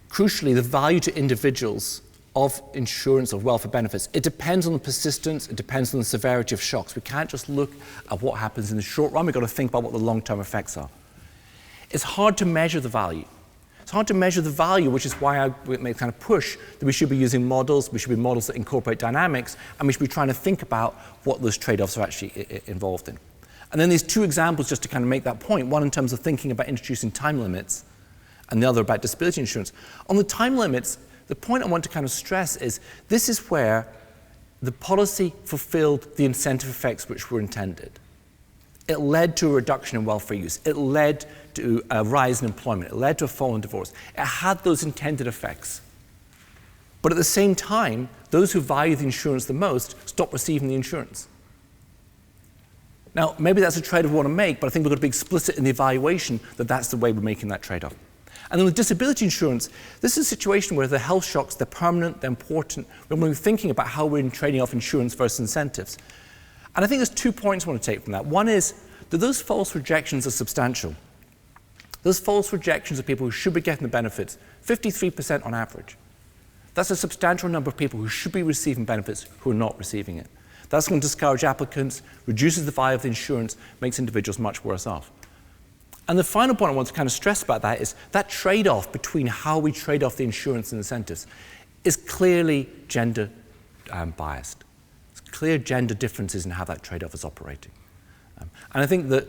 crucially, the value to individuals of insurance or welfare benefits, it depends on the persistence, it depends on the severity of shocks. We can't just look at what happens in the short run, we've got to think about what the long-term effects are. It's hard to measure the value. It's hard to measure the value, which is why I kind of push that we should be using models, we should be models that incorporate dynamics, and we should be trying to think about what those trade-offs are actually involved in. And then these two examples just to kind of make that point, one in terms of thinking about introducing time limits, and the other about disability insurance. On the time limits, the point I want to kind of stress is this is where the policy fulfilled the incentive effects which were intended. It led to a reduction in welfare use. It led to a rise in employment. It led to a fall in divorce. It had those intended effects. But at the same time, those who value the insurance the most stop receiving the insurance. Now, maybe that's a trade-off we want to make, but I think we've got to be explicit in the evaluation that that's the way we're making that trade-off. And then with disability insurance, this is a situation where the health shocks, they're permanent, they're important. We're thinking about how we're trading off insurance versus incentives. And I think there's 2 points I want to take from that. One is that those false rejections are substantial. Those false rejections of people who should be getting the benefits, 53% on average. That's a substantial number of people who should be receiving benefits who are not receiving it. That's going to discourage applicants, reduces the value of the insurance, makes individuals much worse off. And the final point I want to kind of stress about that is that trade-off between how we trade off the insurance and incentives is clearly gender biased. There's clear gender differences in how that trade-off is operating. And I think that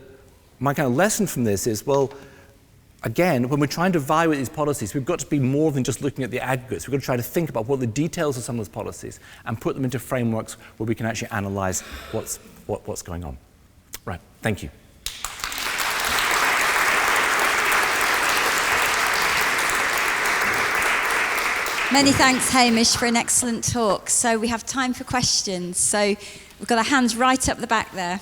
my kind of lesson from this is, well, again, when we're trying to evaluate these policies, we've got to be more than just looking at the aggregates. We've got to try to think about what the details of some of those policies and put them into frameworks where we can actually analyze what's going on. Right, thank you.
Many thanks, Hamish, for an excellent talk. So we have time for questions. So we've got our hands right up the back there.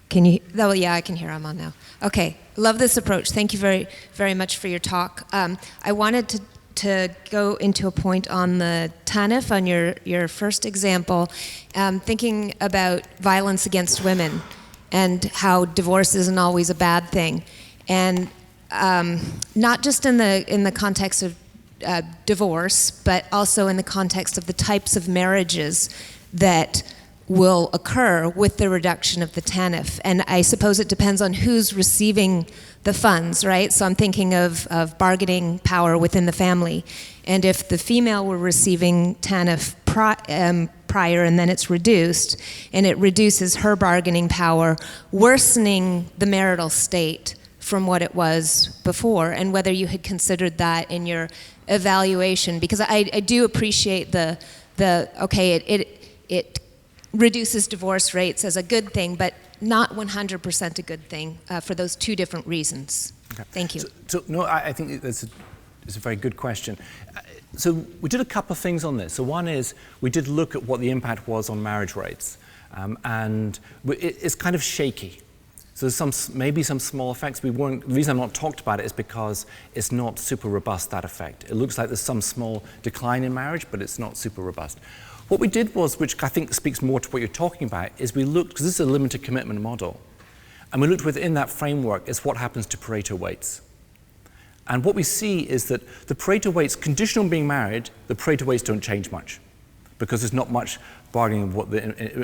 Can you? Oh, yeah, I can hear. I'm on now. Okay, love this approach. Thank you very, very much for your talk. I wanted to go into a point on the TANF, on your first example, thinking about violence against women and how divorce isn't always a bad thing, and not just in the context of divorce, but also in the context of the types of marriages that will occur with the reduction of the TANF. And I suppose it depends on who's receiving the funds, right? So I'm thinking of bargaining power within the family. And if the female were receiving TANF prior and then it's reduced, and it reduces her bargaining power, worsening the marital state from what it was before, and whether you had considered that in your evaluation. Because I do appreciate it reduces divorce rates as a good thing, but not 100% a good thing for those two different reasons. Okay. Thank you.
No, I think it's a very good question. So we did a couple of things on this. So one is we did look at what the impact was on marriage rates, and it's kind of shaky. So there's maybe some small effects. The reason I've not talked about it is because it's not super robust, that effect. It looks like there's some small decline in marriage, but it's not super robust. What we did was, which I think speaks more to what you're talking about, is we looked, because this is a limited commitment model, and we looked within that framework is what happens to Pareto weights. And what we see is that the Pareto weights, conditional on being married, the Pareto weights don't change much, because there's not much bargaining,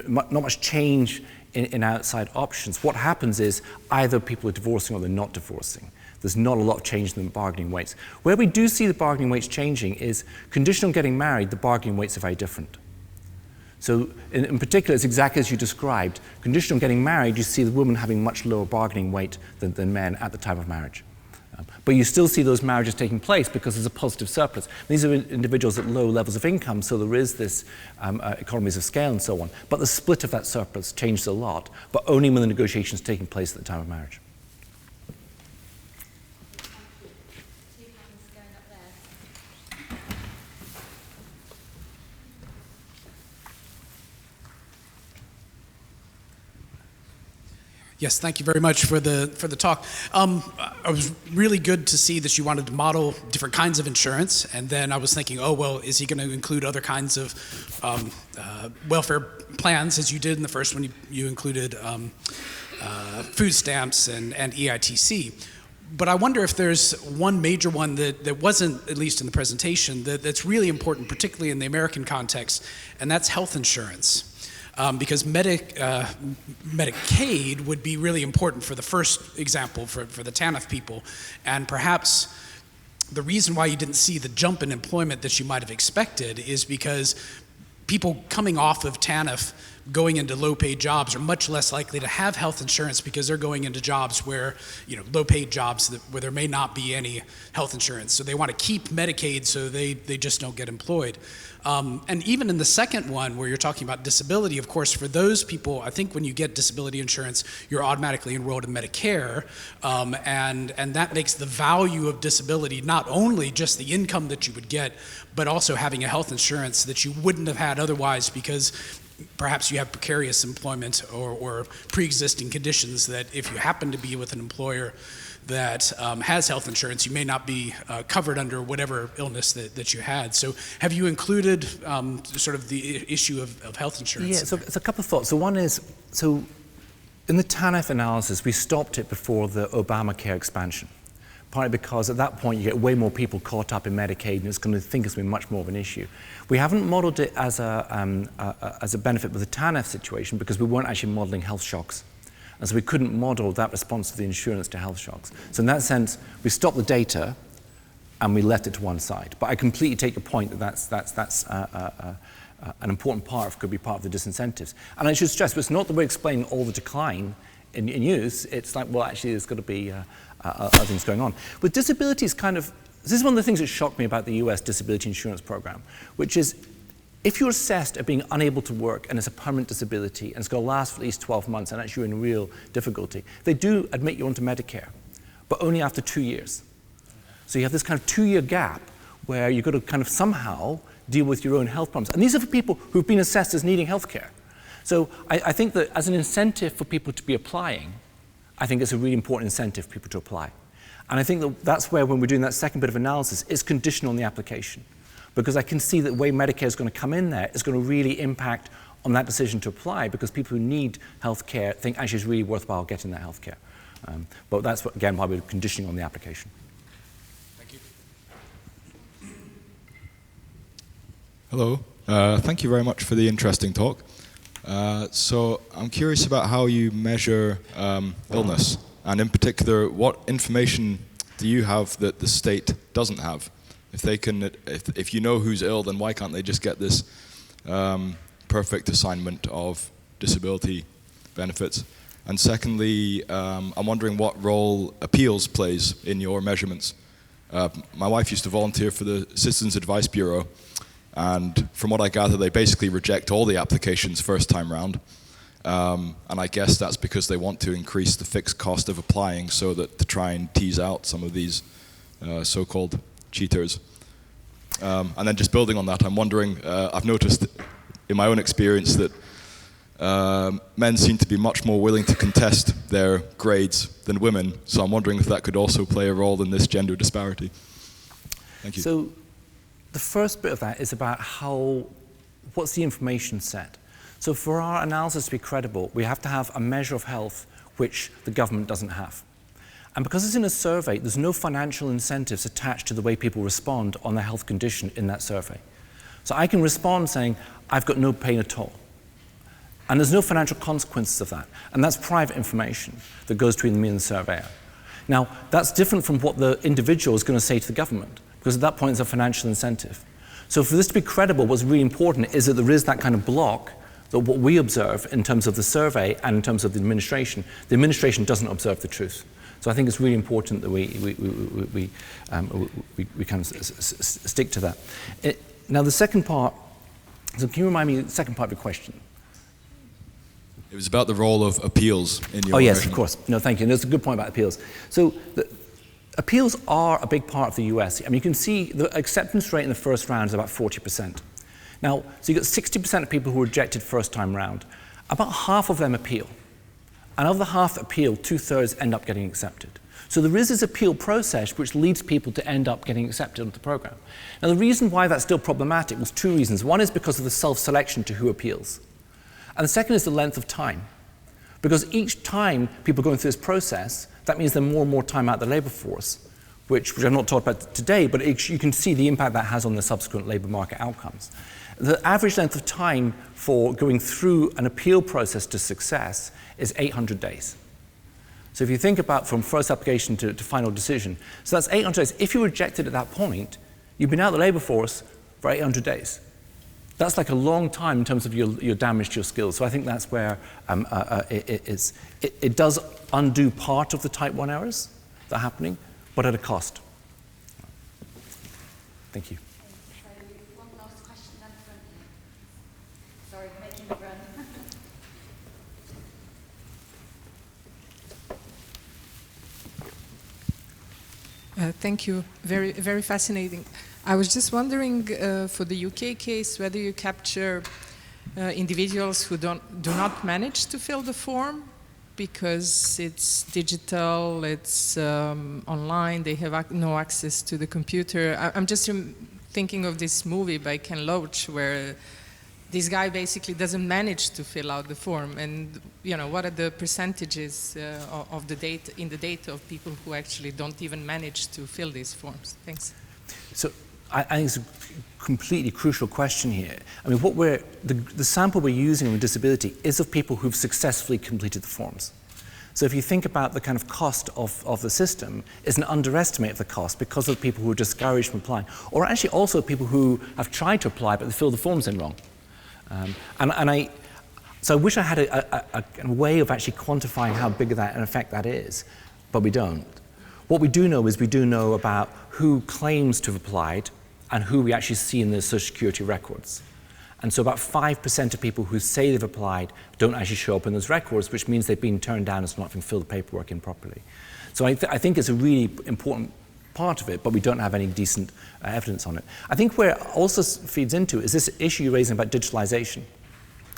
not much change in outside options. What happens is either people are divorcing or they're not divorcing. There's not a lot of change in the bargaining weights. Where we do see the bargaining weights changing is conditional on getting married, the bargaining weights are very different. So in particular, it's exactly as you described. Conditional on getting married, you see the women having much lower bargaining weight than men at the time of marriage. But you still see those marriages taking place because there's a positive surplus. These are individuals at low levels of income, so there is this economies of scale and so on. But the split of that surplus changes a lot, but only when the negotiations are taking place at the time of marriage.
Yes, thank you very much for the talk. It was really good to see that you wanted to model different kinds of insurance, and then I was thinking, oh well, is he going to include other kinds of welfare plans, as you did in the first one? You included food stamps and EITC. But I wonder if there's one major one that wasn't, at least in the presentation, that's really important, particularly in the American context, and that's health insurance. Because Medicaid would be really important for the first example, for the TANF people, and perhaps the reason why you didn't see the jump in employment that you might have expected is because people coming off of TANF going into low-paid jobs are much less likely to have health insurance because they're going into jobs where, low-paid jobs where there may not be any health insurance. So they want to keep Medicaid so they just don't get employed. And even in the second one where you're talking about disability, of course, for those people, I think when you get disability insurance, you're automatically enrolled in Medicare. And that makes the value of disability not only just the income that you would get, but also having a health insurance that you wouldn't have had otherwise because perhaps you have precarious employment or pre-existing conditions that if you happen to be with an employer that has health insurance, you may not be covered under whatever illness that you had. So have you included sort of the issue of health insurance?
Yeah, so it's a couple of thoughts. So one is, in the TANF analysis, we stopped it before the Obamacare expansion. Partly because at that point you get way more people caught up in Medicaid and it's going to think it's been much more of an issue. We haven't modeled it as a benefit with the TANF situation because we weren't actually modeling health shocks. And so we couldn't model that response to the insurance to health shocks. So in that sense, we stopped the data and we left it to one side. But I completely take your point that that's an important part, could be part of the disincentives. And I should stress, it's not that we're explaining all the decline in use. It's like, well, actually there's got to be other things going on. With disability, this is one of the things that shocked me about the US disability insurance program, which is if you're assessed at being unable to work and it's a permanent disability and it's going to last for at least 12 months and actually you're in real difficulty, they do admit you onto Medicare, but only after 2 years. So you have this kind of 2-year gap where you've got to kind of somehow deal with your own health problems. And these are for people who've been assessed as needing health care. So I think that as an incentive for people to be applying, I think it's a really important incentive for people to apply. And I think that that's where, when we're doing that second bit of analysis, it's conditional on the application. Because I can see that the way Medicare is going to come in there is going to really impact on that decision to apply, because people who need health care think actually it's really worthwhile getting that health care. But that's, again, why we're conditioning on the application.
Thank you.
Hello. Thank you very much for the interesting talk. So I'm curious about how you measure illness, and in particular, what information do you have that the state doesn't have? If they can, if you know who's ill, then why can't they just get this perfect assignment of disability benefits? And secondly, I'm wondering what role appeals plays in your measurements. My wife used to volunteer for the Citizens Advice Bureau, and from what I gather, they basically reject all the applications first time round. And I guess that's because they want to increase the fixed cost of applying so that to try and tease out some of these so-called cheaters. And then just building on that, I'm wondering, I've noticed in my own experience that men seem to be much more willing to contest their grades than women. So I'm wondering if that could also play a role in this gender disparity. Thank you.
So the first bit of that is about what's the information set? So for our analysis to be credible, we have to have a measure of health which the government doesn't have. And because it's in a survey, there's no financial incentives attached to the way people respond on their health condition in that survey. So I can respond saying, I've got no pain at all. And there's no financial consequences of that. And that's private information that goes between me and the surveyor. Now, that's different from what the individual is going to say to the government, because at that point there's a financial incentive. So for this to be credible, what's really important is that there is that kind of block that what we observe in terms of the survey and in terms of the administration doesn't observe the truth. So I think it's really important that we kind of stick to that. Now the second part, so can you remind me the second part of your question?
It was about the role of appeals in your
Oh yes,
measurement.
of course. No, thank you. And there's a good point about appeals. So appeals are a big part of the US. I mean, you can see the acceptance rate in the first round is about 40%. Now, so you got 60% of people who rejected first time round. About half of them appeal. And of the half that appeal, 2/3 end up getting accepted. So there is this appeal process which leads people to end up getting accepted into the program. Now the reason why that's still problematic was two reasons. One is because of the self-selection to who appeals. And the second is the length of time. Because each time people are going through this process, that means they're more and more time out of the labour force, which I'm not talking about today, but you can see the impact that has on the subsequent labour market outcomes. The average length of time for going through an appeal process to success is 800 days. So if you think about from first application to final decision, so that's 800 days. If you're rejected at that point, you've been out of the labour force for 800 days. That's like a long time in terms of your damage to your skills. So I think that's where it does undo part of the type 1 errors that are happening, but at a cost. Thank you.
So one last question down the front here. Sorry, making it run.
Thank you. Very, very fascinating. I was just wondering for the UK case whether you capture individuals who do not manage to fill the form because it's digital, it's online, they have no access to the computer. I'm just thinking of this movie by Ken Loach where this guy basically doesn't manage to fill out the form, and what are the percentages of the data in the data of people who actually don't even manage to fill these forms? Thanks.
So I think it's a completely crucial question here. I mean, the sample we're using with disability is of people who've successfully completed the forms. So if you think about the kind of cost of the system, it's an underestimate of the cost because of people who are discouraged from applying, or actually also people who have tried to apply but they filled the forms in wrong. So I wish I had a way of actually quantifying how big of an effect that is, but we don't. What we do know is we do know about who claims to have applied and who we actually see in the Social Security records. And so about 5% of people who say they've applied don't actually show up in those records, which means they've been turned down as not having filled the paperwork in properly. So I think it's a really important part of it, but we don't have any decent evidence on it. I think where it also feeds into is this issue you're raising about digitalization,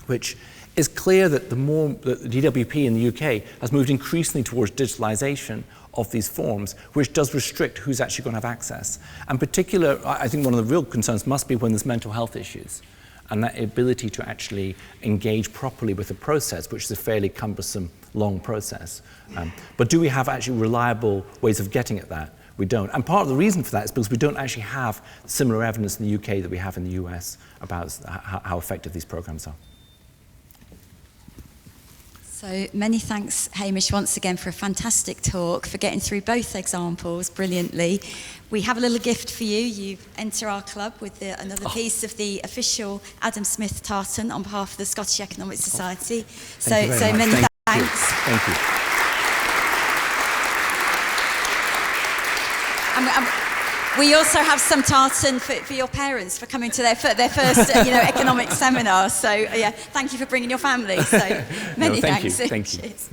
which is clear that the DWP in the UK has moved increasingly towards digitalization of these forms, which does restrict who's actually going to have access. And particular, I think one of the real concerns must be when there's mental health issues and that ability to actually engage properly with the process, which is a fairly cumbersome, long process. But do we have actually reliable ways of getting at that? We don't. And part of the reason for that is because we don't actually have similar evidence in the UK that we have in the US about how effective these programs are.
So many thanks, Hamish, once again for a fantastic talk, for getting through both examples brilliantly. We have a little gift for you. You enter our club with another piece of the official Adam Smith tartan on behalf of the Scottish Economic Society. So many thanks.
Thank you.
We also have some tartan for your parents for coming to their first economic seminar. So yeah, thank you for bringing your family. So many thanks.
Thank you.
Cheers.